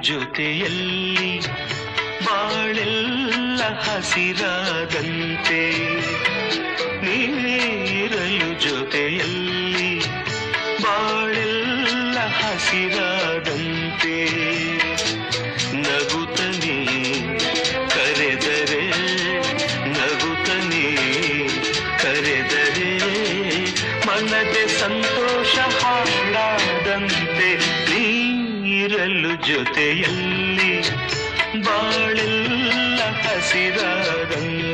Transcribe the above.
ಜೊತೆಯಲ್ಲಿ ಬಾಳೆಲ್ಲ ಹಸಿರಾದಂತೆ ನೀರಲು ಜೊತೆಯಲ್ಲಿ ಬಾಳೆಲ್ಲ ಹಸಿರಾದಂತೆ ನಗುತ್ತನೆ ಕರೆದರೆ ನಗುತ್ತನೆ ಕರೆದರೆ ಮನದೆ ಸಂತೋಷ ಹಾಡಾದಂತೆ ನೀರಲು ಜೊತೆಯಲ್ಲಿ ಬಾಳೆಲ್ಲ ಹಸಿರಾದಂತೆ